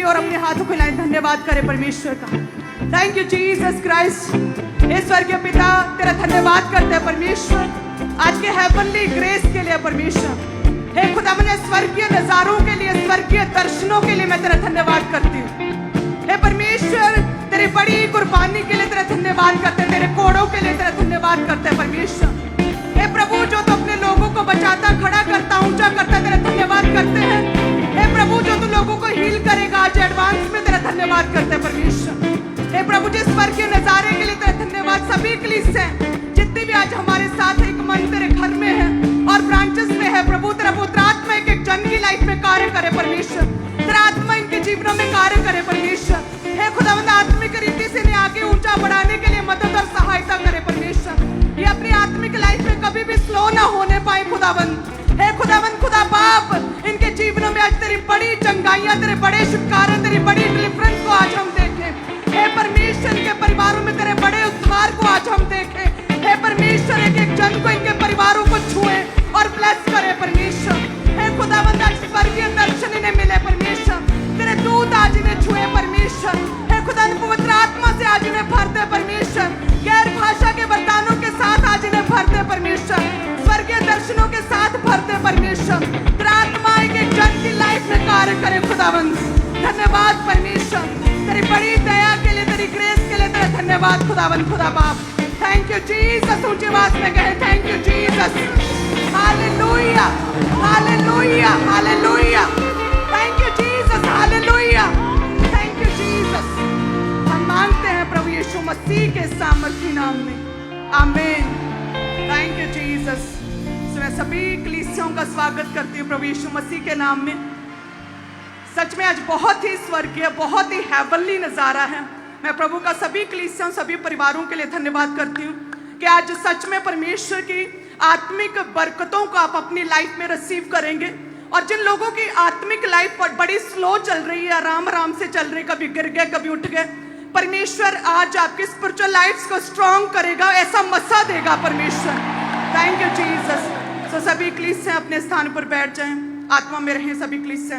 की और अपने हाथों को हिलाएं, धन्यवाद करें परमेश्वर का। Thank you Jesus Christ. हे स्वर्गीय पिता, तेरा धन्यवाद करते हैं परमेश्वर आज के हेवनली ग्रेस के लिए परमेश्वर। हे खुदा, मैंने स्वर्गीय नजारों के लिए, स्वर्गीय दर्शनों के लिए मैं तेरा धन्यवाद करती हूँ। हे परमेश्वर, तेरी बड़ी कुर्बानी के लिए तेरा धन्यवाद करते हैं, तेरे कोड़ों के लिए तेरा धन्यवाद करते हैं परमेश्वर। हे प्रभु, जो तो अपने लोगों को बचाता, खड़ा करता, ऊंचा करता, तेरा धन्यवाद करते हैं। हे प्रभु, जो तू लोगों को हील करेगा आज एडवांस में तेरा धन्यवाद करते हैं परमेश्वर। हे प्रभु, जिस स्वर्गीय नजारे के लिए तेरा धन्यवाद। सभी कलीसिया जितनी भी आज हमारे साथ एक मन तेरे घर में है और ब्रांचेस में है प्रभु, तेरा पुत्र आत्मा एक एक जन की लाइफ में कार्य करे परमेश्वर। तेरा आत्मा इनके जीवनों में कार्य करे परमेश्वर। हे खुदावंद, आत्मिक रीति से इन्हें आगे ऊंचा बढ़ाने के लिए मदद और सहायता करे परमेश्वर। ये अपनी आत्मिक लाइफ में कभी भी स्लो ना होने पाए खुदावंद। हे खुदावंद, खुदा बाप, इनके जीवनों में आज तेरी बड़ी चंगाइयां, तेरे बड़े छुटकारे, तेरी बड़ी डिलीवरेंस को आज हम देखें। हे परमेश्वर, इनके परिवारों में तेरे बड़े उद्धार को आज हम देखें। हे परमेश्वर, एक एक जन को, इनके परिवारों को छुए और ब्लेस करे परमेश्वर। हे खुदावंद, आज स्वर्गीय दर्शन इन्हें मिले परमेश्वर। तेरे दूत आज इन्हें छुए परमेश्वर। हे खुदा, पवित्र आत्मा से आज इन्हें भर दे परमेश्वर। गैर भाषा के वरदानों के साथ आज इन्हें भर दे परमेश्वर। स्वर्गीय दर्शनों के साथ भर दे परमेश्वर। तेरा आत्मा एक एक जन की लाइफ में कार्य करे खुदावंद। धन्यवाद परमेश्वर, तेरी बड़ी दया के लिए, तेरी ग्रेस के लिए तेरा धन्यवाद खुदावंद, खुदा बाप। Thank you Jesus. ऊंची आवाज में कहें, thank you Jesus. Hallelujah, hallelujah, hallelujah. Thank you Jesus, hallelujah. Thank you Jesus. हम मांगते हैं प्रभु यीशु मसीह के सामर्थी नाम में, आमीन। Thank you Jesus. मैं सभी कलीसियाओं का स्वागत करती हूँ प्रभु यीशु मसीह के नाम में। सच में आज बहुत ही स्वर्गीय, बहुत ही हेवनली नजारा है। मैं प्रभु का सभी कलीसियाओं, सभी परिवारों के लिए धन्यवाद करती हूँ कि आज सच में परमेश्वर की आत्मिक बरकतों को आप अपनी लाइफ में रिसीव करेंगे। और जिन लोगों की आत्मिक लाइफ बड़ी स्लो चल रही है, आराम आराम से चल रही, कभी गिर गए, कभी उठ गए, परमेश्वर आज आपकी स्पिरिचुअल लाइफ को स्ट्रॉन्ग करेगा, ऐसा मसा देगा परमेश्वर। Thank you Jesus. तो सभी कलीसिया अपने स्थान पर बैठ जाएं, आत्मा में रहें सभी कलीसिया।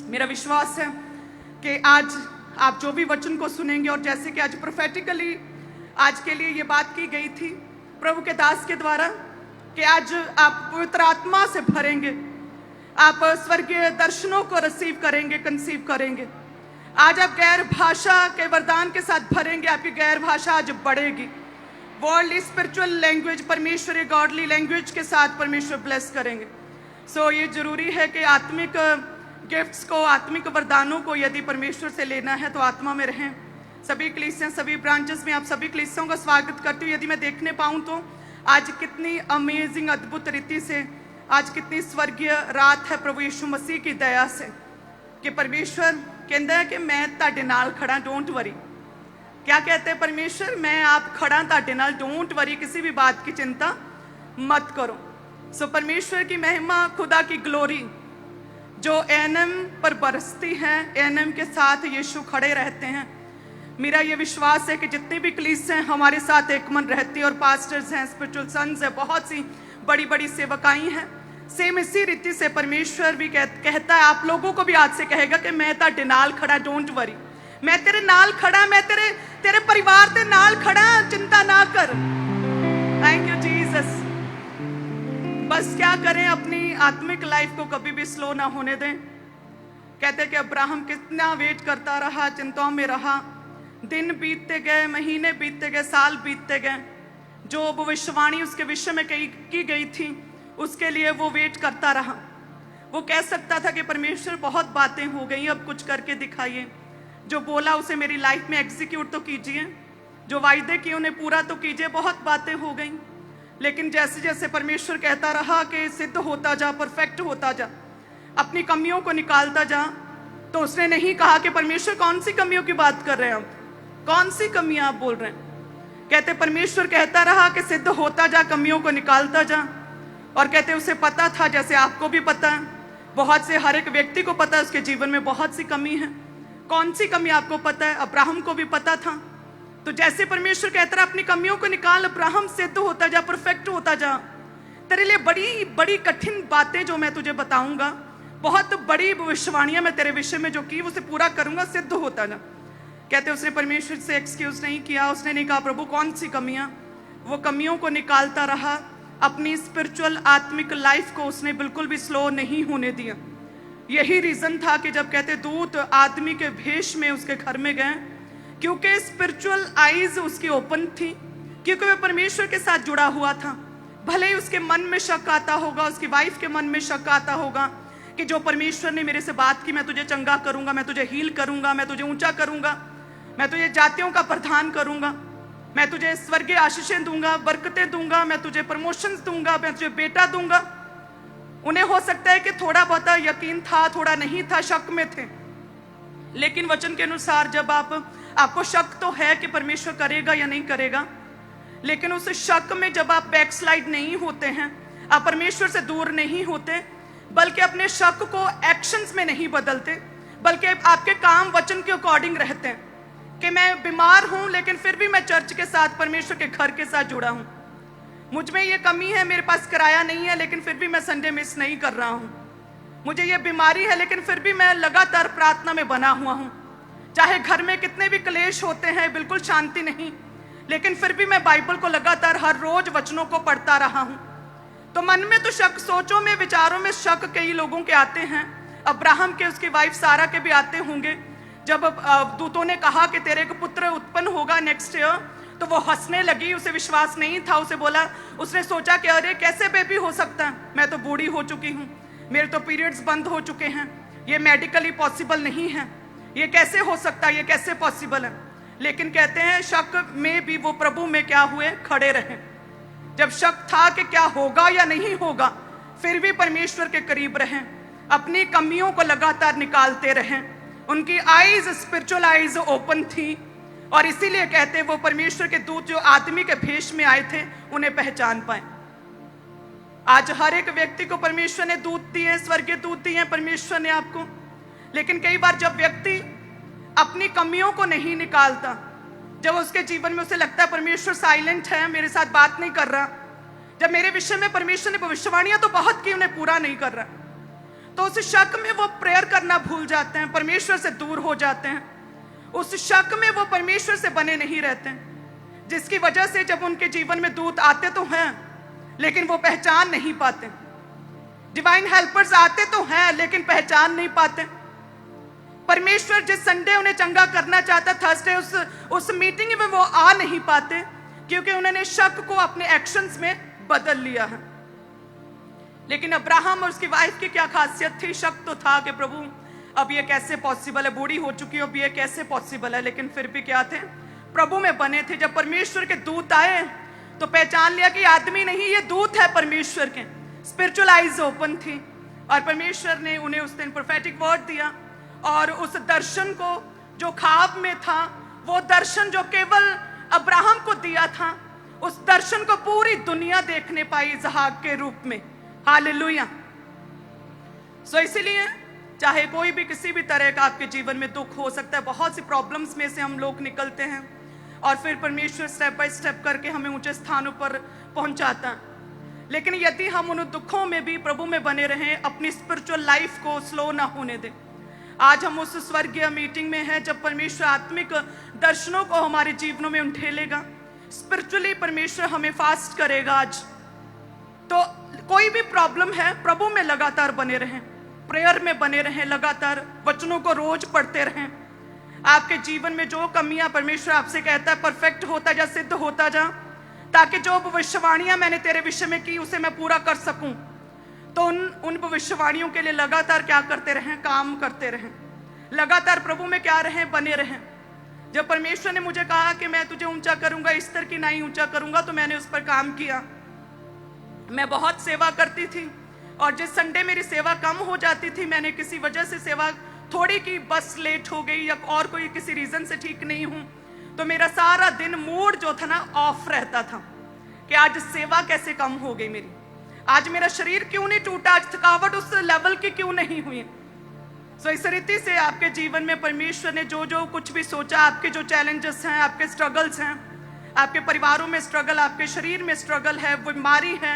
मेरा विश्वास है कि आज आप जो भी वचन को सुनेंगे, और जैसे कि आज प्रोफेटिकली आज के लिए ये बात की गई थी प्रभु के दास के द्वारा कि आज आप पवित्र आत्मा से भरेंगे, आप स्वर्गीय दर्शनों को रिसीव करेंगे, कंसीव करेंगे। आज आप गैर भाषा के वरदान के साथ भरेंगे, आपकी गैर भाषा आज बढ़ेगी। वर्ल्डली स्पिरिचुअल लैंग्वेज, परमेश्वरी गॉडली लैंग्वेज के साथ परमेश्वर ब्लेस करेंगे। सो ये जरूरी है कि आत्मिक गिफ्ट्स को, आत्मिक वरदानों को यदि परमेश्वर से लेना है तो आत्मा में रहें। सभी कलीसियां, सभी ब्रांचेस में आप सभी कलीसियों का स्वागत करती हूँ। यदि मैं देखने पाऊँ तो आज कितनी अमेजिंग, अद्भुत रीति से आज कितनी स्वर्गीय रात है प्रभु यीशु मसीह की दया से कि परमेश्वर कहता है कि मैं ताड़े नाल खड़ा, डोंट वरी। क्या कहते हैं परमेश्वर? मैं आप खड़ा ताड़े नाल, डोंट वरी, किसी भी बात की चिंता मत करो। सो परमेश्वर की महिमा, खुदा की ग्लोरी जो एनएम पर बरसती है, एनएम के साथ यीशु खड़े रहते हैं। मेरा ये विश्वास है कि जितनी भी कलीसियां हैं हमारे साथ एक मन रहती है, और पास्टर्स हैं, स्पिरिचुअल सन्स हैं, बहुत सी बड़ी बड़ी सेवकाई हैं। सेम इसी रीति से परमेश्वर भी कहता है, आप लोगों को भी आज से कहेगा कि मैं ताड़े नाल खड़ा, डोंट वरी, मैं तेरे नाल खड़ा, मैं तेरे परिवार के नाल खड़ा, चिंता ना कर। Thank you Jesus. बस क्या करें, अपनी आत्मिक लाइफ को कभी भी स्लो ना होने दें। कहते कि अब्राहम कितना वेट करता रहा, चिंताओं में रहा, दिन बीतते गए, महीने बीतते गए, साल बीतते गए। जो भविष्यवाणी उसके विषय में की गई थी उसके लिए वो वेट करता रहा। वो कह सकता था कि परमेश्वर बहुत बातें हो गई, अब कुछ करके दिखाइए, जो बोला उसे मेरी लाइफ में एग्जीक्यूट तो कीजिए, जो वायदे किए उन्हें पूरा तो कीजिए, बहुत बातें हो गई। लेकिन जैसे जैसे परमेश्वर कहता रहा कि सिद्ध होता जा, परफेक्ट होता जा, अपनी कमियों को निकालता जा, तो उसने नहीं कहा कि परमेश्वर कौन सी कमियों की बात कर रहे हैं आप, कौन सी कमियां आप बोल रहे हैं। कहते परमेश्वर कहता रहा कि सिद्ध होता जा, कमियों को निकालता जा। और कहते उसे पता था, जैसे आपको भी पता है, बहुत से हर एक व्यक्ति को पता है उसके जीवन में बहुत सी कमी है। कौन सी कमी आपको पता है? अब्राहम को भी पता था। तो जैसे परमेश्वर कहता रहा अपनी कमियों को निकाल, अब्राहम सिद्ध होता जा, परफेक्ट होता जा। तेरे लिए बड़ी बड़ी कठिन बातें जो मैं तुझे बताऊंगा, बहुत बड़ी भविष्यवाणियां मैं तेरे विषय में जो की उसे पूरा करूंगा, सिद्ध होता जा। कहते उसने परमेश्वर से एक्सक्यूज नहीं किया, उसने नहीं कहा प्रभु कौन सी कमियां, वो कमियों को निकालता रहा। अपनी स्पिरिचुअल आत्मिक लाइफ को उसने बिल्कुल भी स्लो नहीं होने दिया। यही रीजन था कि जब कहते दूत आदमी के भेष में उसके घर में गए, क्योंकि स्पिरिचुअल आईज उसकी ओपन थी, क्योंकि वह परमेश्वर के साथ जुड़ा हुआ था। भले ही उसके मन में शक आता होगा, उसकी वाइफ के मन में शक आता होगा कि जो परमेश्वर ने मेरे से बात की, मैं तुझे चंगा करूंगा, मैं तुझे हील करूंगा, मैं तुझे ऊंचा करूंगा, मैं तुझे जातियों का प्रधान करूंगा, मैं तुझे स्वर्गीय आशीषें दूंगा, बरकतें दूंगा, मैं तुझे प्रमोशंस दूंगा, मैं तुझे बेटा दूंगा। उन्हें हो सकता है कि थोड़ा बहुत यकीन था, थोड़ा नहीं था, शक में थे। लेकिन वचन के अनुसार जब आपको शक तो है कि परमेश्वर करेगा या नहीं करेगा, लेकिन उस शक में जब आप बैकस्लाइड नहीं होते हैं, आप परमेश्वर से दूर नहीं होते, बल्कि अपने शक को एक्शंस में नहीं बदलते, बल्कि आपके काम वचन के अकॉर्डिंग रहते हैं कि मैं बीमार हूं लेकिन फिर भी मैं चर्च के साथ, परमेश्वर के घर के साथ जुड़ा हूं। मुझ में ये कमी है, मेरे पास किराया नहीं है लेकिन फिर भी मैं संडे मिस नहीं कर रहा हूं। मुझे ये बीमारी है लेकिन फिर भी मैं लगातार प्रार्थना में बना हुआ हूं। चाहे घर में कितने भी क्लेश होते हैं, बिल्कुल शांति नहीं, लेकिन फिर भी मैं बाइबल को लगातार हर रोज वचनों को पढ़ता रहा हूं। तो मन में तो शक, सोचों में, विचारों में शक कई लोगों के आते हैं। अब्राहम के, उसकी वाइफ सारा के भी आते होंगे। जब दूतों ने कहा कि तेरे को पुत्र उत्पन्न होगा नेक्स्ट ईयर, तो वो हंसने लगी, उसे विश्वास नहीं था। उसे बोला, उसने सोचा कि अरे कैसे बेबी हो सकता है, मैं तो बूढ़ी हो चुकी हूँ, मेरे तो पीरियड्स बंद हो चुके हैं, ये मेडिकली पॉसिबल नहीं है, ये कैसे हो सकता है, ये कैसे पॉसिबल है। लेकिन कहते हैं शक में भी वो प्रभु में क्या हुए, खड़े रहे। जब शक था कि क्या होगा या नहीं होगा, फिर भी परमेश्वर के करीब रहें, अपनी कमियों को लगातार निकालते रहें। उनकी आईज, स्पिरिचुअल आईज ओपन थी, और इसीलिए कहते वो परमेश्वर के दूत जो आदमी के भेष में आए थे उन्हें पहचान पाए। आज हर एक व्यक्ति को परमेश्वर ने दूत दिए, स्वर्गीय दूत दिए परमेश्वर ने आपको। लेकिन कई बार जब व्यक्ति अपनी कमियों को नहीं निकालता, जब उसके जीवन में उसे लगता है परमेश्वर साइलेंट है, मेरे साथ बात नहीं कर रहा, जब मेरे विषय में परमेश्वर ने भविष्यवाणियां तो बहुत की, उन्हें पूरा नहीं कर रहा, तो उस शक में वो प्रेयर करना भूल जाते हैं, परमेश्वर से दूर हो जाते हैं। उस शक में वो परमेश्वर से बने नहीं रहते, जिसकी वजह से जब उनके जीवन में दूत आते तो हैं लेकिन वो पहचान नहीं पाते। डिवाइन हेल्पर्स आते तो हैं लेकिन पहचान नहीं पाते। परमेश्वर जिस संडे उन्हें चंगा करना चाहता, थर्सडे उस मीटिंग में वो आ नहीं पाते, क्योंकि उन्होंने शक को अपने एक्शंस में बदल लिया है। लेकिन अब्राहम और उसकी वाइफ की क्या खासियत थी? शक तो था कि प्रभु अब ये कैसे पॉसिबल है, बूढ़ी हो चुकी है, अब ये कैसे पॉसिबल है, लेकिन फिर भी क्या थे, प्रभु में बने थे। जब परमेश्वर के दूत आए तो पहचान लिया कि आदमी नहीं, ये दूत है परमेश्वर के। स्पिरिचुअल आईज ओपन थी और परमेश्वर ने उन्हें उस दिन प्रोफेटिक वर्ड दिया, और उस दर्शन को जो ख्वाब में था, वो दर्शन जो केवल अब्राहम को दिया था, उस दर्शन को पूरी दुनिया देखने पाई इसहाक के रूप में। हालेलुया। सो इसीलिए चाहे कोई भी किसी भी तरह का आपके जीवन में दुख हो सकता है, बहुत सी प्रॉब्लम्स में से हम लोग निकलते हैं और फिर परमेश्वर स्टेप बाय स्टेप करके हमें ऊंचे स्थानों पर पहुंचाता है। लेकिन यदि हम उन दुखों में भी प्रभु में बने रहें, अपनी स्पिरिचुअल लाइफ को स्लो ना होने दें। आज हम उस स्वर्गीय मीटिंग में हैं जब परमेश्वर आत्मिक दर्शनों को हमारे जीवनों में उठेलेगा, स्पिरिचुअली परमेश्वर हमें फास्ट करेगा। आज तो कोई भी प्रॉब्लम है, प्रभु में लगातार बने रहें, प्रेयर में बने रहें, लगातार वचनों को रोज पढ़ते रहें। आपके जीवन में जो कमियां परमेश्वर आपसे कहता है परफेक्ट होता जा, सिद्ध होता जा, ताकि जो भविष्यवाणियां मैंने तेरे विषय में की उसे मैं पूरा कर सकूं। तो उन भविष्यवाणियों के लिए लगातार क्या करते रहें, काम करते रहें, लगातार प्रभु में क्या रहें, बने रहें। जब परमेश्वर ने मुझे कहा कि मैं तुझे ऊंचा करूंगा, इस स्तर की नहीं ऊंचा करूंगा, तो मैंने उस पर काम किया। मैं बहुत सेवा करती थी और जिस संडे मेरी सेवा कम हो जाती थी, मैंने किसी वजह से सेवा थोड़ी की बस लेट हो गई या और कोई किसी रीजन से ठीक नहीं हूं, तो मेरा सारा दिन मूड जो था ना ऑफ रहता था कि आज सेवा कैसे कम हो गई मेरी, आज मेरा शरीर क्यों नहीं टूटा, आज थकावट उस लेवल की क्यों नहीं हुई। सो इस रीति से आपके जीवन में परमेश्वर ने जो जो कुछ भी सोचा, आपके जो चैलेंजेस हैं, आपके स्ट्रगल्स हैं, आपके परिवारों में स्ट्रगल, आपके शरीर में स्ट्रगल है, वो बीमारी है,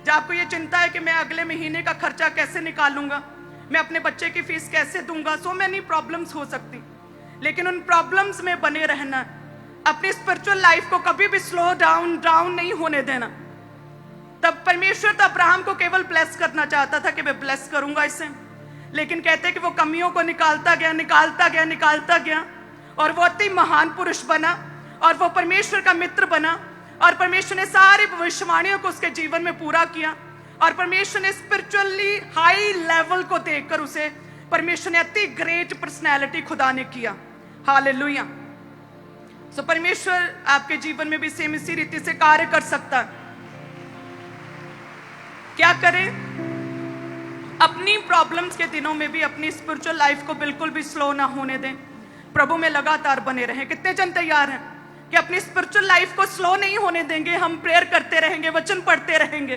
जब आपको ये चिंता है कि मैं अगले महीने का खर्चा कैसे निकालूंगा, मैं अपने बच्चे की फीस कैसे दूंगा, सो मैनी प्रॉब्लम्स हो सकती, लेकिन उन प्रॉब्लम्स में बने रहना, अपनी स्पिरिचुअल लाइफ को कभी भी स्लो डाउन नहीं होने देना। तब परमेश्वर तो अब्राहम को केवल ब्लेस करना चाहता था कि मैं ब्लेस करूंगा इसे, लेकिन कहते हैं कि वो कमियों को निकालता गया और वो अति महान पुरुष बना और वो परमेश्वर का मित्र बना और परमेश्वर ने सारी भविष्यवाणियों को उसके जीवन में पूरा किया और परमेश्वर ने स्पिरिचुअली हाई लेवल को देखकर उसे परमेश्वर ने अति ग्रेट पर्सनैलिटी खुदा ने किया। हालेलुया। सो परमेश्वर आपके जीवन में भी सेम इसी रीति से कार्य कर सकता है। क्या करें? अपनी प्रॉब्लम्स के दिनों में भी अपनी स्पिरिचुअल लाइफ को बिल्कुल भी स्लो ना होने दें, प्रभु में लगातार बने रहें। कितने जन तैयार हैं कि अपनी स्पिरिचुअल लाइफ को स्लो नहीं होने देंगे? हम प्रेयर करते रहेंगे, वचन पढ़ते रहेंगे,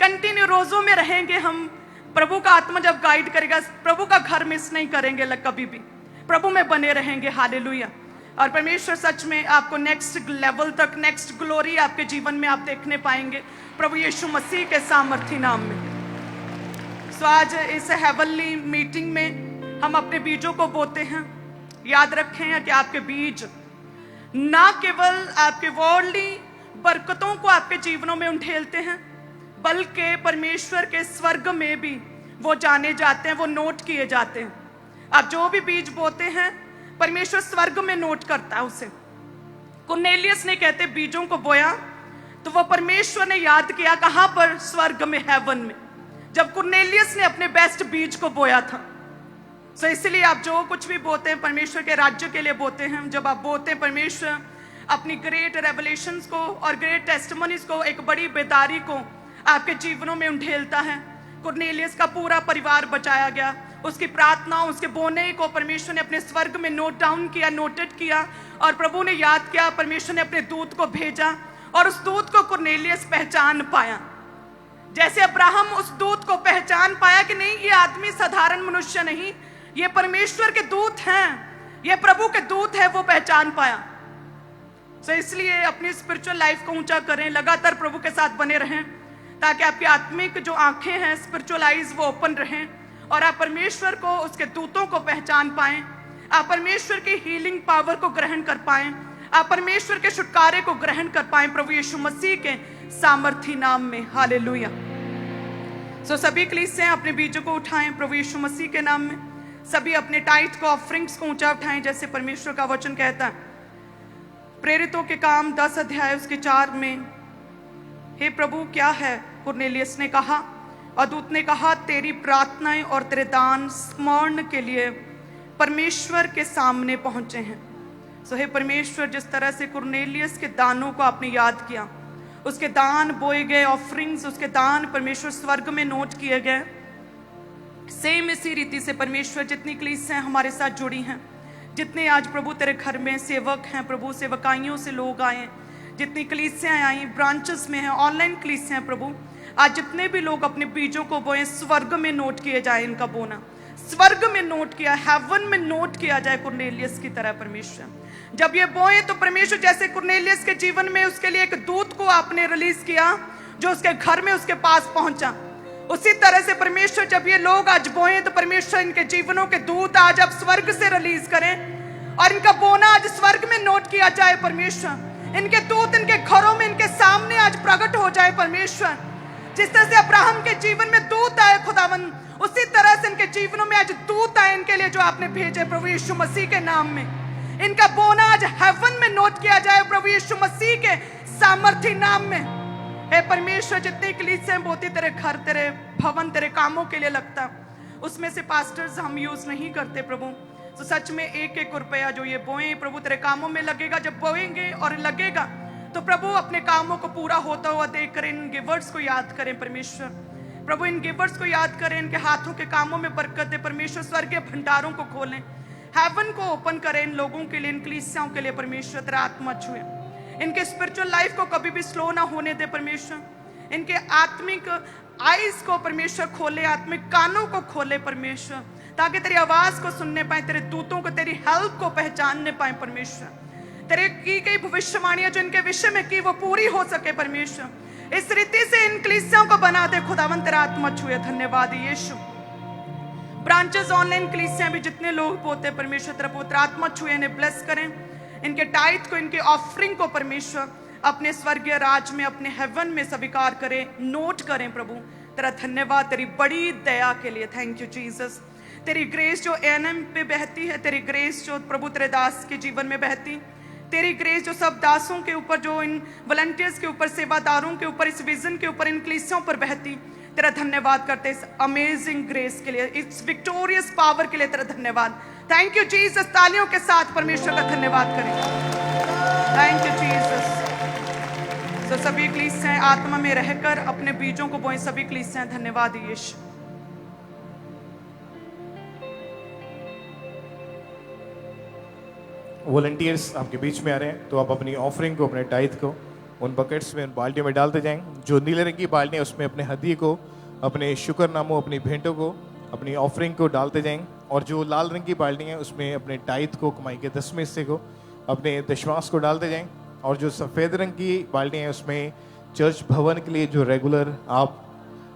कंटिन्यू रोजों में रहेंगे। हम प्रभु का आत्मा जब गाइड करेगा, प्रभु का घर मिस नहीं करेंगे कभी भी, प्रभु में बने रहेंगे। हालेलुया। और परमेश्वर सच में आपको नेक्स्ट लेवल तक, नेक्स्ट ग्लोरी आपके जीवन में आप देखने पाएंगे प्रभु यीशु मसीह के सामर्थी नाम में। सो आज इस हेवनली मीटिंग में हम अपने बीजों को बोते हैं। याद रखें कि आपके बीज ना केवल आपके वर्ल्डली बरकतों को आपके जीवनों में उंडेलते हैं, बल्कि परमेश्वर के स्वर्ग में भी वो जाने जाते हैं, वो नोट किए जाते हैं। आप जो भी बीज बोते हैं परमेश्वर स्वर्ग में नोट करता है उसे। कुरनेलियस ने कहते बीजों को बोया तो वो परमेश्वर ने याद किया, कहां पर? स्वर्ग में, हेवन में, जब कुरनेलियस ने अपने बेस्ट बीज को बोया था। सो इसलिए आप जो कुछ भी बोते हैं परमेश्वर के राज्य के लिए बोते हैं। जब आप बोते हैं परमेश्वर अपनी ग्रेट रेवलेशंस को और ग्रेट टेस्टिमनीज को, एक बड़ी बेदारी को आपके जीवनों में उंडेलता है। कुरनेलियस का पूरा परिवार बचाया गया, उसकी प्रार्थनाओं, उसके बोने को परमेश्वर ने अपने स्वर्ग में नोट डाउन किया, नोटेड किया और प्रभु ने याद किया। परमेश्वर ने अपने दूत को भेजा और उस दूत को कुरनेलियस पहचान पाया। जैसे अब्राहम उस दूत को पहचान पाया कि नहीं, ये आदमी साधारण मनुष्य नहीं, ये परमेश्वर के दूत हैं, ये प्रभु के दूत है, वो पहचान पाया। सो इसलिए अपनी स्पिरिचुअल लाइफ को ऊंचा करें, लगातार प्रभु के साथ बने रहें, ताकि आपकी आत्मिक जो आंखें हैं, स्पिरिचुअल आइज, वो ओपन रहें और आप परमेश्वर को, उसके दूतों को पहचान पाएं। आप परमेश्वर की हीलिंग पावर को ग्रहण कर पाएं, आप परमेश्वर के छुटकारे को ग्रहण कर पाएं प्रभु यीशु मसीह के सामर्थी नाम में। हालेलुया। सो सभी कलीसियां अपने बीजों को उठाएं प्रभु यीशु मसीह के नाम में। सभी अपने टाइट को, ऑफरिंग्स को ऊंचा उठाएं, जैसे परमेश्वर का वचन कहता है प्रेरितों के काम 10 अध्याय उसके 4 में, हे प्रभु क्या है? कुरनेलियस ने कहा और दूत ने कहा, तेरी प्रार्थनाएं और तेरे दान स्मरण के लिए परमेश्वर के सामने पहुंचे हैं। सो हे परमेश्वर, जिस तरह से कुरनेलियस के दानों को आपने याद किया, उसके दान बोए गए, ऑफरिंग्स, उसके दान परमेश्वर स्वर्ग में नोट किए गए, सेम इसी रीति से परमेश्वर जितनी कलीसियां हमारे साथ जुड़ी हैं, जितने आज प्रभु तेरे घर में सेवक हैं, प्रभु सेवकाइयों से लोग आए, जितनी कलीसियां आई, ब्रांचेस में हैं, ऑनलाइन कलीसियां, प्रभु आज जितने भी लोग अपने बीजों को बोए, स्वर्ग में नोट किए जाए, इनका बोना स्वर्ग में नोट किया, हेवन में नोट किया जाए कुरनेलियस की तरह। परमेश्वर जब ये बोए तो परमेश्वर जैसे कुरनेलियस के जीवन में उसके लिए एक दूत को आपने रिलीज किया जो उसके घर में उसके पास पहुंचा, उसी तरह से परमेश्वर जब ये लोग आज बोए तो परमेश्वर इनके जीवनों के दूत आज आप स्वर्ग से रिलीज करें और इनका बोना आज स्वर्ग में नोट किया जाए। परमेश्वर इनके दूत इनके घरों में, इनके सामने आज प्रकट हो जाए। परमेश्वर जिस तरह से अब्राहम के जीवन में दूत आए खुदावन, उसी तरह से इनके जीवनों में आज दूत आए इनके लिए जो आपने भेजे प्रभु यीशु मसीह के नाम में। इनका बोना आज हेवन में नोट किया जाए प्रभु यीशु मसीह के सामर्थी नाम में। हे परमेश्वर जितनी कलीसियां बोती तेरे घर, तेरे भवन, तेरे कामों के लिए लगता, उसमें से पास्टर्स हम यूज नहीं करते प्रभु। तो सच में एक एक रुपया जो ये बोए प्रभु तेरे कामों में लगेगा। जब बोएंगे और लगेगा तो प्रभु अपने कामों को पूरा होता हुआ देख कर इन गिवर्स को याद करें। परमेश्वर प्रभु इन गिवर्स को याद करें, इनके हाथों के कामों में बरकत दे। परमेश्वर स्वर्गीय भंडारों को खोलें, हेवन को ओपन करें इन लोगों के लिए, इन कलीसियाओं के लिए। परमेश्वर तेरा आत्मा छुए, इनके स्पिरिचुअल लाइफ को कभी भी स्लो ना होने दे। परमेश्वर इनके आत्मिक आईज को परमेश्वर खोले, आत्मिक कानों को खोले परमेश्वर, ताकि तेरी आवाज को सुनने पाए, तेरे दूतों को, तेरी हेल्प को पहचानने पाए। परमेश्वर तेरे की गई भविष्यवाणियां जो इनके विषय में की वो पूरी हो सके। परमेश्वर इस रीति से इन कलीसियाओं को बना दे खुदावन, तेरा आत्मा छुए। धन्यवाद यीशु। ब्रांचेस ऑनलाइन कलीसियां भी जितने लोग होते हैं परमेश्वर तेरा पवित्र आत्मा छुए, इन्हें ब्लेस करें, इनके टाइट को, इनके ऑफरिंग को परमेश्वर अपने स्वर्गीय राज में, अपने हेवन में स्वीकार करें, नोट करें। प्रभु तेरा धन्यवाद तेरी बड़ी दया के लिए। Thank you Jesus. तेरी ग्रेस जो एएनएम पे बहती है, तेरी ग्रेस जो प्रभु तेरे दास के जीवन में बहती, तेरी ग्रेस जो सब दासों के ऊपर, जो इन वॉलंटियर्स के ऊपर, सेवादारों के ऊपर, इस विजन के ऊपर, इन कलीसियों पर बहती, तेरा धन्यवाद करते इस अमेजिंग ग्रेस के लिए, इस विक्टोरियस पावर के लिए तेरा धन्यवाद। Thank you Jesus. तालियों के साथ परमेश्वर का धन्यवाद करें। Thank you Jesus. तो सभी कलीसियां आत्मा में रहकर अपने बीजों को बोएं। सभी कलीसियां, धन्यवाद यीशु। वॉलंटियर्स आपके बीच में आ रहे हैं, तो आप अपनी ऑफरिंग को, अपने टाइथ को उन बकेट्स में, उन बाल्टियों में डालते जाएं। जो नीले रंग की बाल्टी है उसमें अपने हदिये को, अपने शुक्रनामों, अपनी भेंटों को, अपनी ऑफरिंग को डालते जाएं। और जो लाल रंग की बाल्टी है उसमें अपने टाइथ को, कमाई के 10वें हिस्से को, अपने दशमांश को डालते जाएं। और जो सफ़ेद रंग की बाल्टी है उसमें चर्च भवन के लिए जो रेगुलर आप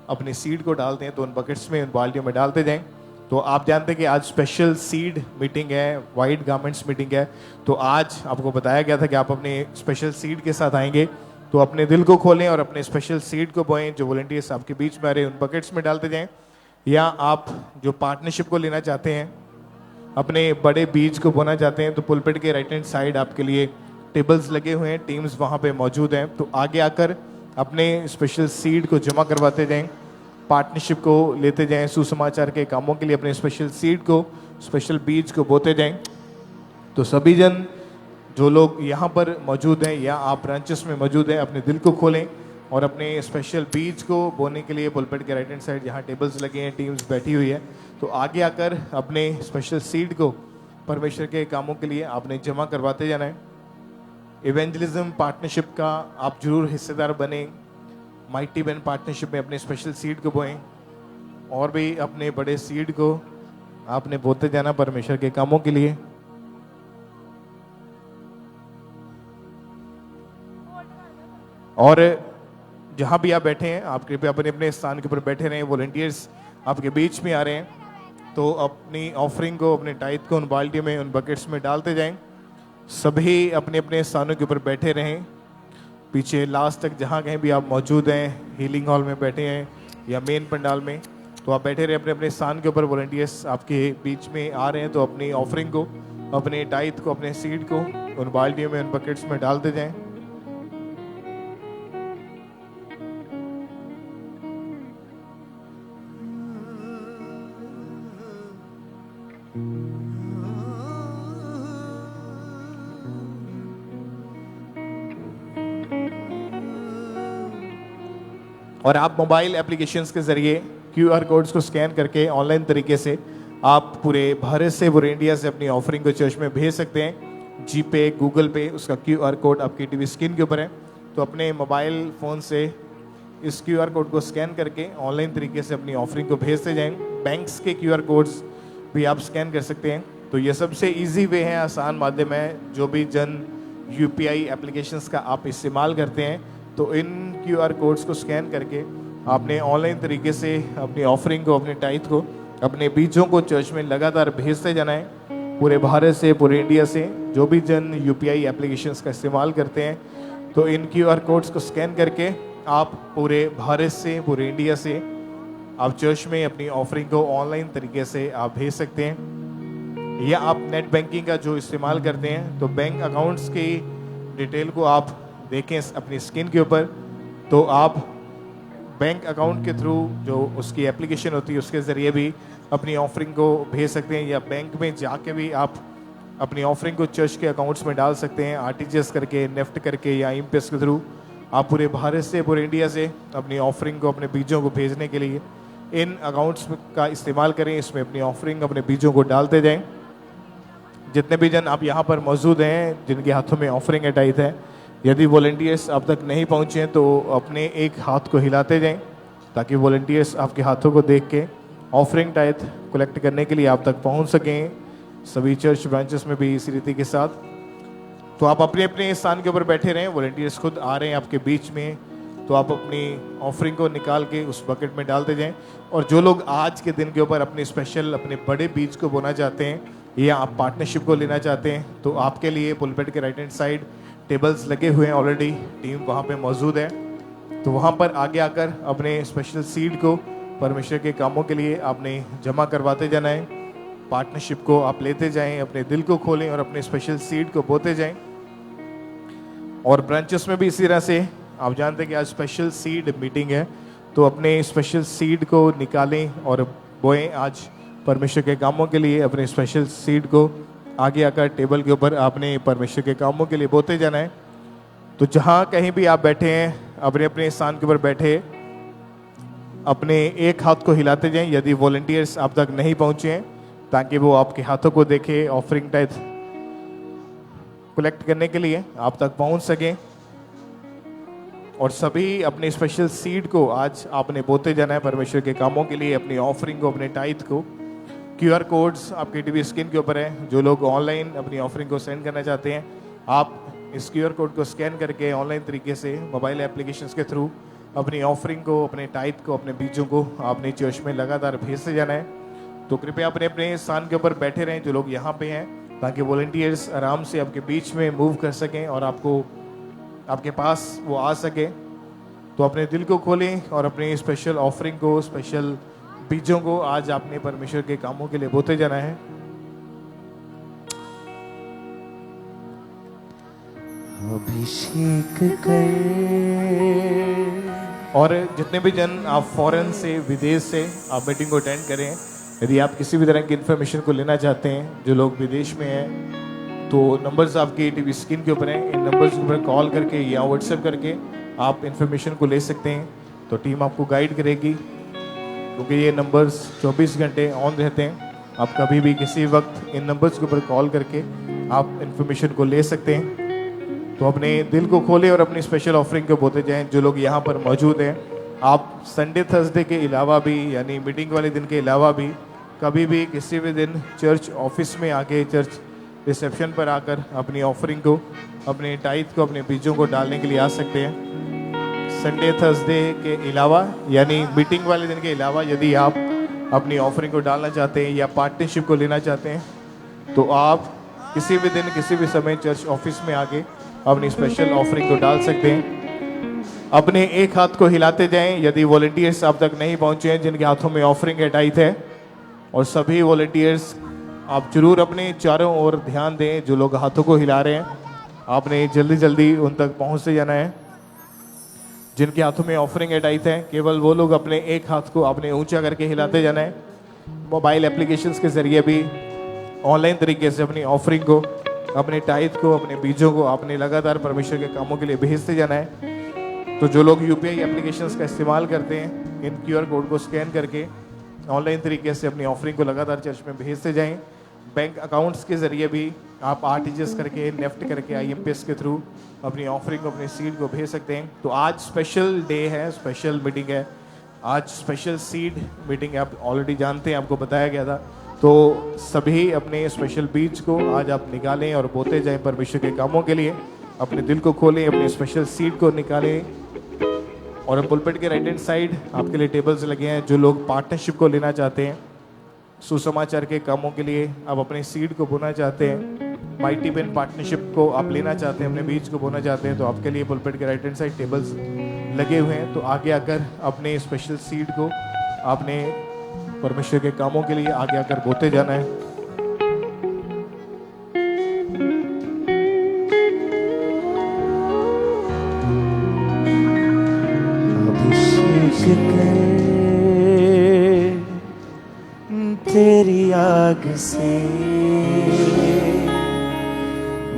अपनी सीड को डालते हैं, तो उन बकेट्स में, उन बाल्टियों में डालते जाएं। तो आप जानते हैं कि आज स्पेशल सीड मीटिंग है, वाइट गारमेंट्स मीटिंग है। तो आज आपको बताया गया था कि आप अपने स्पेशल सीड के साथ आएंगे, तो अपने दिल को खोलें और अपने स्पेशल सीड को बोएं। जो वॉलंटियर्स आपके बीच में आ रहे हैं उन बकेट्स में डालते जाएं। या आप जो पार्टनरशिप को लेना चाहते हैं, अपने बड़े बीज को बोना चाहते हैं, तो पुलपिट के राइट हैंड साइड आपके लिए टेबल्स लगे हुए हैं, टीम्स वहाँ पे मौजूद हैं। तो आगे आकर अपने स्पेशल सीड को जमा करवाते जाएं, पार्टनरशिप को लेते जाएं, सुसमाचार के कामों के लिए अपने स्पेशल सीड को, स्पेशल बीज को बोते जाएं। तो सभी जन जो लोग यहाँ पर मौजूद हैं या आप ब्रांचेस में मौजूद हैं, अपने दिल को खोलें और अपने स्पेशल बीज को बोने के लिए पुलपिट के राइट हैंड साइड जहाँ टेबल्स लगे हैं, टीम्स बैठी हुई है, तो आगे आकर अपने स्पेशल सीड को परमेश्वर के कामों के लिए आपने जमा करवाते जाना है। इवेंजलिज्म पार्टनरशिप का आप जरूर हिस्सेदार बने। माइटी बैन पार्टनरशिप में अपने स्पेशल सीड को बोएं और भी अपने बड़े सीड को आपने बोते जाना परमेश्वर के कामों के लिए। और जहां भी आप बैठे हैं, आप कृपया अपने अपने स्थान के ऊपर बैठे रहें। वॉलंटियर्स आपके बीच में आ रहे हैं, तो अपनी ऑफरिंग को, अपने टाइथ को उन बाल्टियों में, उन बकेट्स में डालते जाएं। सभी अपने अपने स्थानों के ऊपर बैठे रहें। पीछे लास्ट तक जहाँ कहीं भी आप मौजूद हैं, हीलिंग हॉल में बैठे हैं या मेन पंडाल में, तो आप बैठे रहे अपने अपने स्थान के ऊपर। वॉलंटियर्स आपके बीच में आ रहे हैं, तो अपनी ऑफरिंग को, अपने टाइथ को, अपने सीड को उन बाल्टियों में, उन बकेट्स में डालते जाएं। और आप मोबाइल एप्लीकेशंस के जरिए QR कोड्स को स्कैन करके ऑनलाइन तरीके से आप पूरे भारत से, पूरे इंडिया से अपनी ऑफरिंग को चर्च में भेज सकते हैं। जीपे, गूगल पे, उसका QR कोड आपकी टीवी स्क्रीन के ऊपर है। तो अपने मोबाइल फ़ोन से इस QR कोड को स्कैन करके ऑनलाइन तरीके से अपनी ऑफरिंग को भेजते जाएं। बैंक्स के QR कोड्स भी आप स्कैन कर सकते हैं। तो ये सबसे ईजी वे है, आसान माध्यम है। जो भी जन UPI एप्लीकेशंस का आप इस्तेमाल करते हैं, तो इन QR कोड्स को स्कैन करके आपने ऑनलाइन तरीके से अपनी ऑफरिंग को, अपने टाइथ को, अपने बीजों को चर्च में लगातार भेजते जाना है। पूरे भारत से, पूरे इंडिया से जो भी जन UPI एप्लीकेशंस का इस्तेमाल करते हैं, तो इन QR कोड्स को स्कैन करके आप पूरे भारत से, पूरे इंडिया से आप चर्च में अपनी ऑफरिंग को ऑनलाइन तरीके से आप भेज सकते हैं। या आप नेट बैंकिंग का जो इस्तेमाल करते हैं, तो बैंक अकाउंट्स की डिटेल को आप देखें अपनी स्क्रीन के ऊपर, तो आप बैंक अकाउंट के थ्रू जो उसकी एप्लीकेशन होती है उसके ज़रिए भी अपनी ऑफरिंग को भेज सकते हैं। या बैंक में जाके भी आप अपनी ऑफरिंग को चर्च के अकाउंट्स में डाल सकते हैं, RTGS करके, नेफ्ट करके या IMPS के थ्रू। आप पूरे भारत से, पूरे इंडिया से अपनी ऑफरिंग को, अपने बीजों को भेजने के लिए इन अकाउंट्स का इस्तेमाल करें। इसमें अपनी ऑफरिंग, अपने बीजों को डालते जाएं। जितने भी जन आप यहाँ पर मौजूद हैं, जिनके हाथों में ऑफरिंग टाइथ है, यदि वॉलंटियर्स अब तक नहीं पहुँचे तो अपने एक हाथ को हिलाते जाएं, ताकि वॉलंटियर्स आपके हाथों को देख के ऑफरिंग टाइथ कलेक्ट करने के लिए आप तक पहुँच सकें। सभी चर्च ब्रांचेस में भी इसी रीति के साथ। तो आप अपने अपने स्थान के ऊपर बैठे रहें। वॉलंटियर्स खुद आ रहे हैं आपके बीच में, तो आप अपनी ऑफरिंग को निकाल के उस बकेट में डालते जाएं। और जो लोग आज के दिन के ऊपर अपने स्पेशल अपने बड़े बीज को बोना चाहते हैं या आप पार्टनरशिप को लेना चाहते हैं, तो आपके लिए पुलपेट के राइट हैंड साइड टेबल्स लगे हुए हैं, ऑलरेडी टीम वहाँ पे मौजूद है। तो वहाँ पर आगे आकर अपने स्पेशल सीड को परमेश्वर के कामों के लिए आपने जमा करवाते जाना है। पार्टनरशिप को आप लेते जाएं, अपने दिल को खोलें और अपने स्पेशल सीड को बोते जाएं। और ब्रांचेस में भी इसी तरह से आप जानते हैं कि आज स्पेशल सीड मीटिंग है, तो अपने स्पेशल सीड को निकालें और बोएं आज परमेश्वर के कामों के लिए। अपने स्पेशल सीड को आगे आकर टेबल के ऊपर आपने परमेश्वर के कामों के लिए बोते जाना है। तो जहाँ कहीं भी आप बैठे हैं, अपने अपने स्थान के ऊपर बैठे अपने एक हाथ को हिलाते जाएं यदि वॉलंटियर्स आप तक नहीं पहुंचे हैं, ताकि वो आपके हाथों को देखे ऑफरिंग टाइप कलेक्ट करने के लिए आप तक पहुंच सकें। और सभी अपने स्पेशल सीड को आज आपने बोते जाना है परमेश्वर के कामों के लिए, अपनी ऑफरिंग को, अपने टाइथ को। क्यूआर कोड्स आपके टीवी स्क्रीन के ऊपर है। जो लोग ऑनलाइन अपनी ऑफरिंग को सेंड करना चाहते हैं, आप इस क्यूआर कोड को स्कैन करके ऑनलाइन तरीके से मोबाइल एप्लीकेशंस के थ्रू अपनी ऑफरिंग को, अपने टाइथ को, अपने बीजों को आपने चर्च में लगातार भेजते जाना है। तो कृपया अपने अपने स्थान के ऊपर बैठे रहें जो लोग यहाँ पे हैं, ताकि वॉलंटियर्स आराम से आपके बीच में मूव कर सकें और आपको आपके पास वो आ सके। तो अपने दिल को खोलें और अपनी स्पेशल ऑफरिंग को, स्पेशल बीजों को आज आपने परमेश्वर के कामों के लिए बोते जाना है। अभिषेक कर। और जितने भी जन आप फॉरेन से, विदेश से आप मीटिंग को अटेंड करें, यदि आप किसी भी तरह की इन्फॉर्मेशन को लेना चाहते हैं, जो लोग विदेश में हैं, तो नंबर्स आपकी टीवी स्क्रीन के ऊपर हैं। इन नंबर्स के ऊपर कॉल करके या व्हाट्सएप करके आप इन्फॉर्मेशन को ले सकते हैं। तो टीम आपको गाइड करेगी, क्योंकि ये नंबर्स 24 घंटे ऑन रहते हैं। आप कभी भी किसी वक्त इन नंबर्स के ऊपर कॉल करके आप इन्फॉर्मेशन को ले सकते हैं। तो अपने दिल को खोले और अपनी स्पेशल ऑफरिंग को बोते जाएं। जो लोग यहाँ पर मौजूद हैं, आप संडे थर्सडे के अलावा भी, यानी मीटिंग वाले दिन के अलावा भी, कभी भी किसी भी दिन चर्च ऑफिस में आके, चर्च रिसेप्शन पर आकर अपनी ऑफरिंग को, अपने टाइथ को, अपने बीजों को डालने के लिए आ सकते हैं। संडे थर्सडे के अलावा, यानी मीटिंग वाले दिन के अलावा, यदि आप अपनी ऑफरिंग को डालना चाहते हैं या पार्टनरशिप को लेना चाहते हैं, तो आप किसी भी दिन, किसी भी समय चर्च ऑफिस में आके अपनी स्पेशल ऑफरिंग को डाल सकते हैं। अपने एक हाथ को हिलाते जाएं यदि वॉलंटियर्स आप तक नहीं पहुंचे हैं जिनके हाथों में ऑफरिंग है, टाइथ है। और सभी वॉलंटियर्स आप जरूर अपने चारों ओर ध्यान दें। जो लोग हाथों को हिला रहे हैं, आपने जल्दी जल्दी उन तक पहुंचते जाना है। जिनके हाथों में ऑफरिंग है, टाइथ है, केवल वो लोग अपने एक हाथ को आपने ऊंचा करके हिलाते जाना है। मोबाइल एप्लीकेशंस के जरिए भी ऑनलाइन तरीके से अपनी ऑफरिंग को, अपने टाइथ को, अपने बीजों को आपने लगातार परमेश्वर के कामों के लिए भेजते जाना है। तो जो लोग यूपीआई एप्लीकेशंस का इस्तेमाल करते हैं, इन क्यूआर कोड को स्कैन करके ऑनलाइन तरीके से अपनी ऑफरिंग को लगातार चर्च में भेजते जाएं। बैंक अकाउंट्स के जरिए भी आप आरटीजीएस करके, नेफ्ट करके, आईएमपीएस के थ्रू अपनी ऑफरिंग को, अपनी सीड को भेज सकते हैं। तो आज स्पेशल डे है, स्पेशल मीटिंग है। आज स्पेशल सीड मीटिंग आप ऑलरेडी जानते हैं, आपको बताया गया था। तो सभी अपने स्पेशल बीज को आज आप निकालें और बोते जाएं परमेश्वर के कामों के लिए। अपने दिल को खोलें, अपने स्पेशल सीड को निकालें। और पुलपिट के राइट हैंड साइड आपके लिए टेबल्स लगे हैं। जो लोग पार्टनरशिप को लेना चाहते हैं, सुसमाचार के कामों के लिए आप अपने सीड को बोना चाहते हैं, माइटी पेन पार्टनरशिप को आप लेना चाहते हैं, अपने बीज को बोना चाहते हैं, तो आपके लिए पुलपिट के राइट हैंड साइड टेबल्स लगे हुए हैं। तो आगे आकर अपने स्पेशल सीड को आपने परमेश्वर के कामों के लिए आगे आकर बोते जाना है। अभिषेक कर तेरी आग से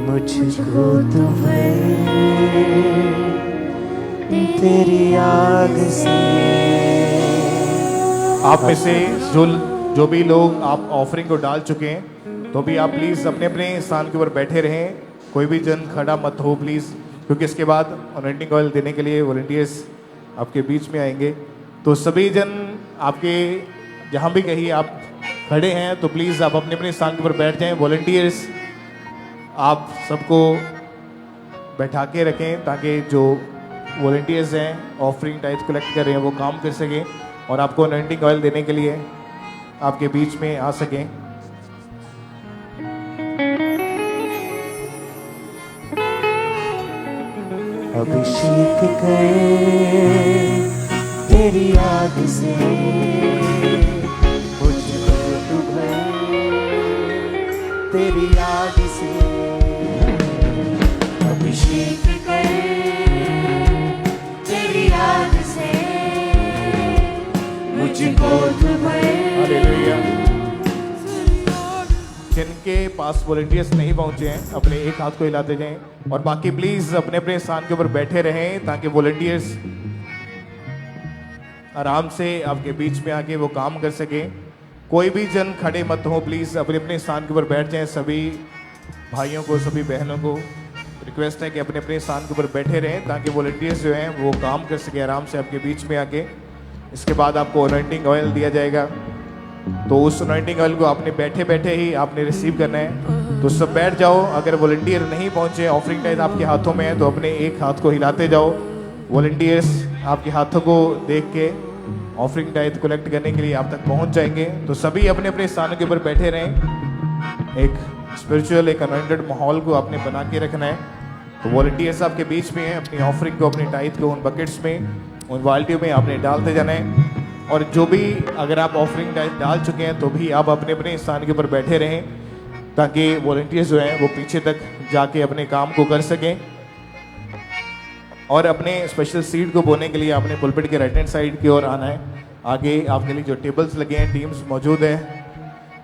मुझको तुम्हें, तेरी आग से। आप में से जो भी लोग आप ऑफरिंग को डाल चुके हैं, तो भी आप प्लीज़ अपने अपने स्थान के ऊपर बैठे रहें। कोई भी जन खड़ा मत हो प्लीज़, क्योंकि इसके बाद अनॉइंटिंग ऑयल देने के लिए वॉलंटियर्स आपके बीच में आएंगे। तो सभी जन आपके जहाँ भी कहीं आप खड़े हैं, तो प्लीज़ आप अपने अपने स्थान के ऊपर बैठ जाएं। वॉलंटियर्स आप सबको बैठा के रखें, ताकि जो वॉलंटियर्स हैं ऑफरिंग टाइप कलेक्ट कर रहे हैं वो काम कर सकें और आपको अनॉइंटिंग ऑयल देने के लिए आपके बीच में आ सकें। अभिषेक करे तेरी आग से मुझको तू भर तेरी आग से। अभिषेक करे तेरी आग से मुझको तू भर। हालेलुया। जिनके पास वॉलंटियर्स नहीं पहुंचे हैं अपने एक हाथ को हिलाते जाएं और बाकी प्लीज अपने अपने स्थान के ऊपर बैठे रहें ताकि वॉलंटियर्स आराम से आपके बीच में आके वो काम कर सके। कोई भी जन खड़े मत हो, प्लीज अपने अपने स्थान के ऊपर बैठ जाएं। सभी भाइयों को सभी बहनों को रिक्वेस्ट है कि अपने अपने स्थान के ऊपर बैठे रहें ताकि वॉलंटियर्स जो हैं वो काम कर सके आराम से आपके बीच में आके। इसके बाद आपको अनॉइंटिंग ऑयल दिया जाएगा तो उस अनॉइंटिंग ऑयल को आपने बैठे बैठे ही आपने रिसीव करना है। तो सब बैठ जाओ। अगर वॉलंटियर नहीं पहुंचे, ऑफरिंग टाइप आपके हाथों में है तो अपने एक हाथ को हिलाते जाओ। वॉलंटियर्स आपके हाथों को देख के ऑफरिंग टाइप कलेक्ट करने के लिए आप तक पहुंच जाएंगे। तो सभी अपने अपने स्थानों के ऊपर बैठे रहें। एक स्पिरिचुअल एक अनॉइंटेड माहौल को आपने बना के रखना है। तो वॉलंटियर्स आपके बीच में हैं, अपनी ऑफरिंग को अपनी टाइप को उन बकेट्स में उन बाल्टियों में आपने डालते जाना है। और जो भी अगर आप ऑफरिंग डाल चुके हैं तो भी आप अपने अपने स्थान के ऊपर बैठे रहें ताकि वॉलंटियर्स जो हैं वो पीछे तक जाके अपने काम को कर सकें। और अपने स्पेशल सीट को बोने के लिए आपने पुलपिट के राइट हैंड साइड की ओर आना है। आगे आपके लिए जो टेबल्स लगे हैं, टीम्स मौजूद है,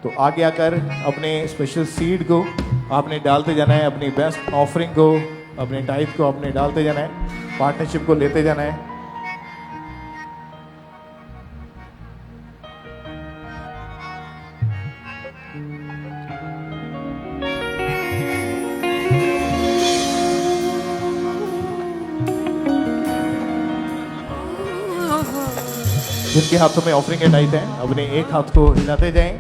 तो आगे आकर अपने स्पेशल सीट को आपने डालते जाना है। अपनी बेस्ट ऑफरिंग को अपने टाइप को आपने डालते जाना है, पार्टनरशिप को लेते जाना है। जिनके हाथों में ऑफरिंग टाइट है अपने एक हाथ को हिलाते जाएं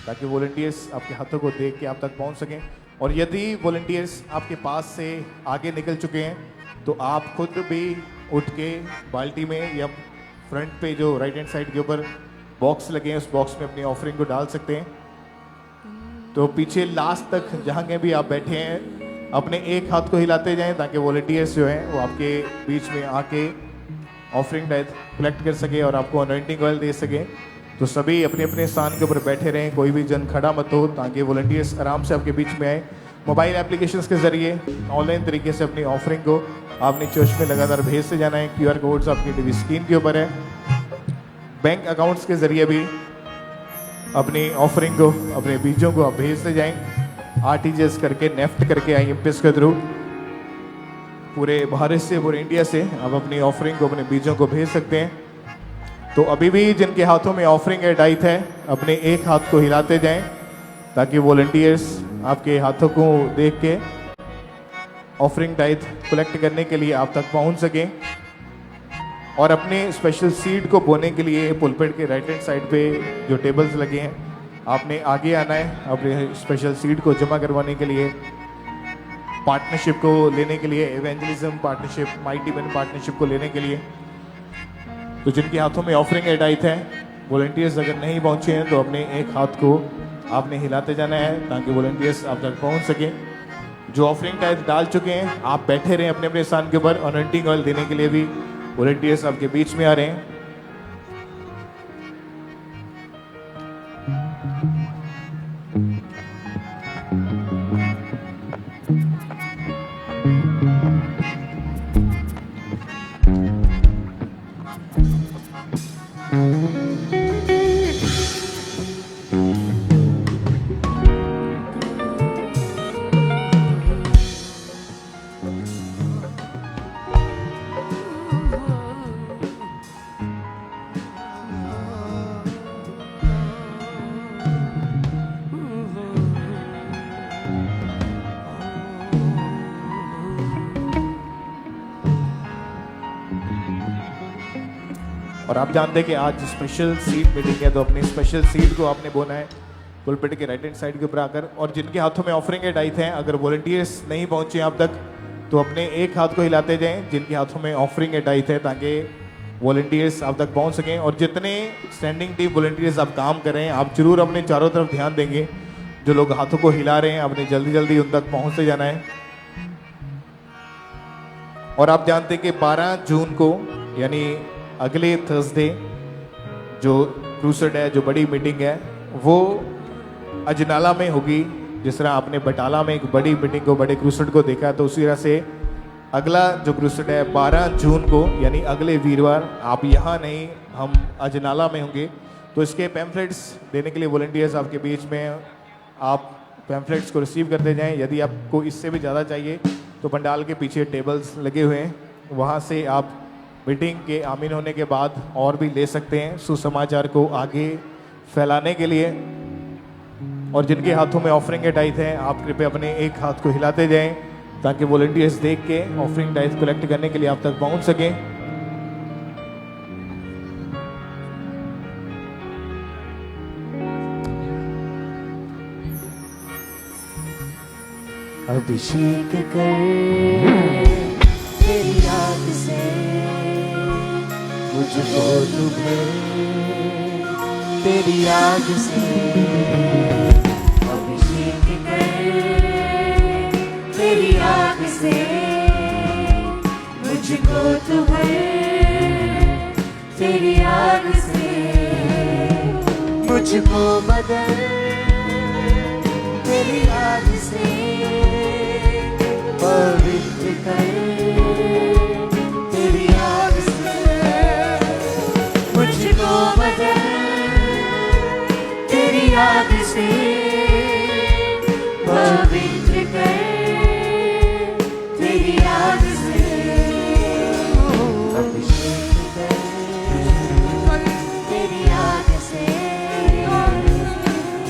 ताकि वॉलंटियर्स आपके हाथों को देख के आप तक पहुंच सकें। और यदि वॉलंटियर्स आपके पास से आगे निकल चुके हैं तो आप खुद भी उठ के बाल्टी में या फ्रंट पे जो राइट हैंड साइड के ऊपर बॉक्स लगे हैं उस बॉक्स में अपनी ऑफरिंग को डाल सकते हैं। तो पीछे लास्ट तक जहाँ कहीं भी आप बैठे हैं अपने एक हाथ को हिलाते जाएं ताकि वॉलंटियर्स जो हैं वो आपके बीच में आके ऑफरिंग टाइप कलेक्ट कर सके और आपको अनॉइंटिंग ऑयल दे सके। तो सभी अपने अपने स्थान के ऊपर बैठे रहें, कोई भी जन खड़ा मत हो ताकि वॉलंटियर्स आराम से आपके बीच में आए। मोबाइल एप्लीकेशंस के जरिए ऑनलाइन तरीके से अपनी ऑफरिंग को आपने चर्च में लगातार भेजते जाना है। QR कोड्स आपकी टीवी स्क्रीन के ऊपर है। बैंक अकाउंट्स के जरिए भी अपनी ऑफरिंग को अपने बीजों को आप भेजते जाएं। RTGS करके, नेफ्ट करके, IMPS के थ्रू पूरे भारत से पूरे इंडिया से आप अपनी ऑफरिंग को अपने बीजों को भेज सकते हैं। तो अभी भी जिनके हाथों में ऑफरिंग टाइट है अपने एक हाथ को हिलाते जाएं ताकि वॉलंटियर्स आपके हाथों को देख के ऑफरिंग टाइट कलेक्ट करने के लिए आप तक पहुंच सकें। और अपने स्पेशल सीट को बोने के लिए पुलपिट के राइट हैंड साइड पे जो टेबल्स लगे हैं आपने आगे आना है अपने स्पेशल सीट को जमा करवाने के लिए, पार्टनरशिप को लेने के लिए, evangelism partnership, mighty man partnership को लेने के लिए। तो जिनके हाथों में ऑफरिंग टाइट है वॉलंटियर्स अगर नहीं पहुंचे हैं तो अपने एक हाथ को आपने हिलाते जाना है ताकि वॉलंटियर्स आप तक पहुंच सके। जो ऑफरिंग टाइप डाल चुके हैं आप बैठे रहें अपने अपने स्थान के ऊपर। अनॉइंटिंग ऑयल देने के लिए भी वॉलंटियर्स आपके बीच में आ रहे हैं। और आप जानते हैं कि आज स्पेशल सीट मीटिंग है तो अपनी स्पेशल सीट को आपने बोना है पुलपिट के राइट हैंड साइड के ऊपर आकर। और जिनके हाथों में ऑफरिंग टाइट हैं अगर वॉलंटियर्स नहीं पहुंचे आप तक तो अपने एक हाथ को हिलाते जाएं जिनके हाथों में ऑफरिंग टाइट है, ताकि वॉलंटियर्स आप तक पहुंच सकें। और जितने स्टैंडिंग टीम वॉलंटियर्स आप काम कर रहे हैं, आप जरूर अपने चारों तरफ ध्यान देंगे। जो लोग हाथों को हिला रहे हैं, आपने जल्दी जल्दी उन तक पहुंचते जाना है। और आप जानते हैं कि 12 जून को यानी अगले थर्सडे जो क्रूसेड है, जो बड़ी मीटिंग है, वो अजनाला में होगी। जिस तरह आपने बटाला में एक बड़ी मीटिंग को, बड़े क्रूसेड को देखा, तो उसी तरह से अगला जो क्रूसेड है 12 जून को यानी अगले वीरवार, आप यहाँ नहीं, हम अजनाला में होंगे। तो इसके पैम्फलेट्स देने के लिए वॉलंटियर्स आपके बीच में, आप पैम्फलेट्स को रिसीव करते जाएं। यदि आपको इससे भी ज़्यादा चाहिए तो पंडाल के पीछे टेबल्स लगे हुए हैं, वहाँ से आप मीटिंग के आमीन होने के बाद और भी ले सकते हैं, सुसमाचार को आगे फैलाने के लिए। और जिनके हाथों में ऑफरिंग के टाइट हैं, आप कृपया अपने एक हाथ को हिलाते जाएं ताकि वॉलंटियर्स देख के ऑफरिंग टाइट कलेक्ट करने के लिए आप तक पहुंच सकें। अभिषेक कर तेरी याद से मुझको तू भर, तेरी याद से अभिषेक कर तेरी याद से मुझको तू भर, तेरी याद से मुझको बदल, तेरी याद से पवित्र कर, तेरी याद से मुझको बदल, तेरी याद से पवित्र कर, तेरी याद से अभिषेक कर, तेरी याद से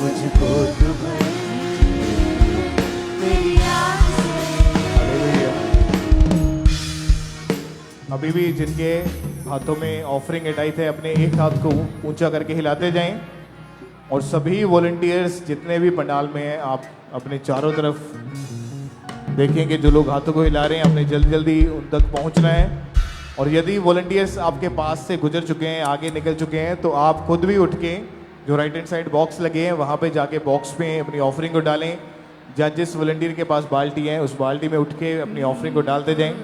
मुझको तू भर, तेरी याद से। अभी भी जिनके हाथों में ऑफरिंग टाइट है, अपने एक हाथ को ऊंचा करके हिलाते जाएं। और सभी वॉलंटियर्स जितने भी पंडाल में हैं, आप अपने चारों तरफ देखेंगे जो लोग हाथों को हिला रहे हैं, अपने जल्दी जल्दी उन तक पहुंचना है। और यदि वॉलंटियर्स आपके पास से गुजर चुके हैं, आगे निकल चुके हैं, तो आप खुद भी उठ के जो राइट हैंड साइड बॉक्स लगे हैं वहाँ पे जाके बॉक्स में अपनी ऑफरिंग को डालें। या जिस वॉलंटियर के पास बाल्टी है, उस बाल्टी में उठ के अपनी ऑफरिंग को डालते जाएं।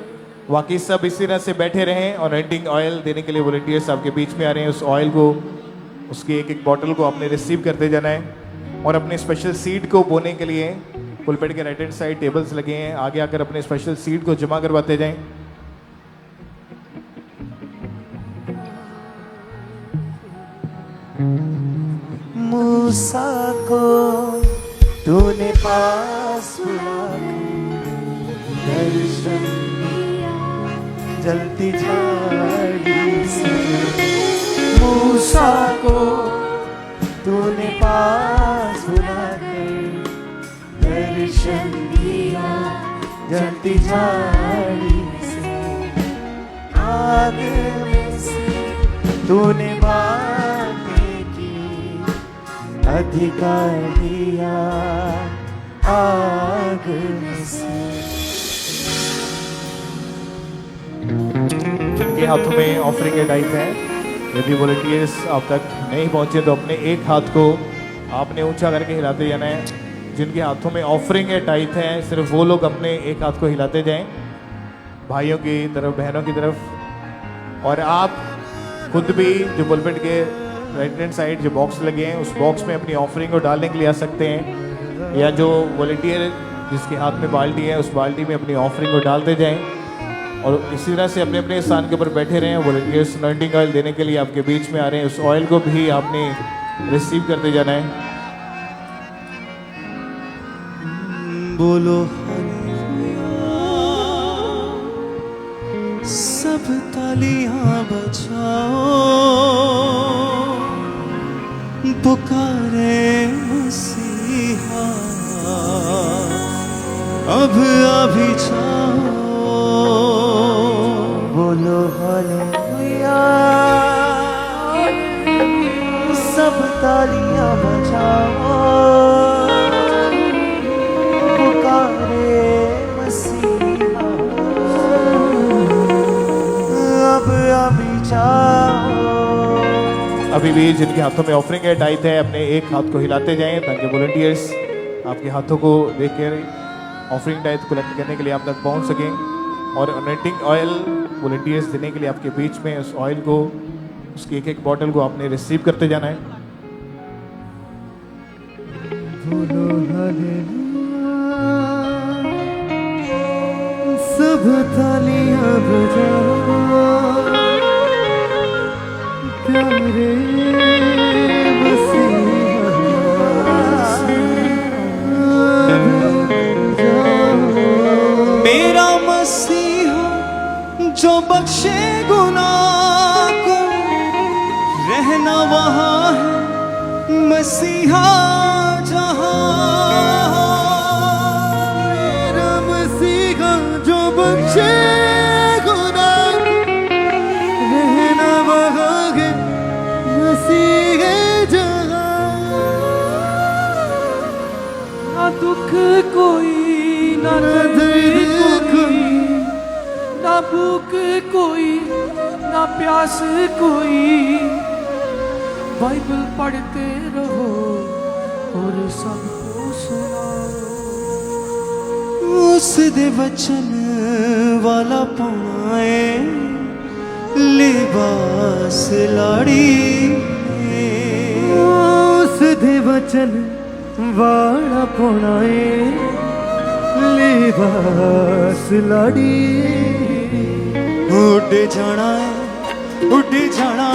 बाकी सब इसी तरह से बैठे रहें। और रेंटिंग ऑयल देने के लिए वॉलंटियर्स आपके बीच में आ रहे हैं, उस ऑयल को, उसकी एक एक बॉटल को आपने रिसीव करते जाना है। और अपने स्पेशल सीट को बोने के लिए पुलपेट के राइट हैंड साइड टेबल्स लगे हैं, आगे आकर अपने स्पेशल सीट को जमा करवाते जाएं। मूसा को तूने पास बुलाकर दर्शन दिया जलती झाड़ी से, मूसा को तूने पास बुलाकर दर्शन दिया जलती झाड़ी से, आग में से तूने बातें की अधिकार दिया, आग में से। जिनके हाथों में ऑफरिंग टाइट है, यदि वॉलंटियर्स आप तक नहीं पहुंचे तो अपने एक हाथ को आपने ऊंचा करके हिलाते जाना है। जिनके हाथों में ऑफरिंग टाइट है, सिर्फ वो लोग अपने एक हाथ को हिलाते जाएं, भाइयों की तरफ, बहनों की तरफ। और आप खुद भी जो पुलपिट के राइट हैंड साइड जो बॉक्स लगे हैं, उस बॉक्स में अपनी ऑफरिंग को डालने के लिए आ सकते हैं। या जो वॉलंटियर जिसके हाथ में बाल्टी है, उस बाल्टी में अपनी ऑफरिंग को डालते जाएं। और इसी तरह से अपने अपने स्थान के ऊपर बैठे रहें। वॉलंटियर्स अनॉइंटिंग ऑयल देने के लिए आपके बीच में आ रहे हैं, उस ऑयल को भी आपने रिसीव करते जाना है। बोलो सब तालियां बजाओ, पुकारे मसीहा अब अभी जाओ। बोलो हालेलुया, सब तालियां बजाओ, पुकारे मसीहा अभी भी जिनके हाथों में ऑफरिंग है, टाइट है, अपने एक हाथ को हिलाते जाएं ताकि वॉलंटियर्स आपके हाथों को देखकर ऑफरिंग टाइट कलेक्ट करने के लिए आप तक पहुंच सकें। और अनोइंटिंग ऑयल वॉलंटियर्स देने के लिए आपके बीच में उस ऑयल को, उसकी एक एक बॉटल को आपने रिसीव करते जाना है। बोलो हालेलुया, सब तालियां बजाओ, प्यारे मसीहा मेरा मसीहा जो बख्शे गुनाह को, रहना वहाँ है मसीहा मेरा मसीहा जो बख्शे गुनाह, रहना वहाँ है मसीहा जहाँ। ना दुख कोई, ना दर्द कोई, ना भूख कोई, ना प्यास कोई, बाइबल पढ़ते रहो और सबको सुनाओ। उस दे वचन वाला पाए लिबास लाड़ी, उस दे वचन वाला पाए लिबास लाड़ी। उड़ जाना है, उड़ जाना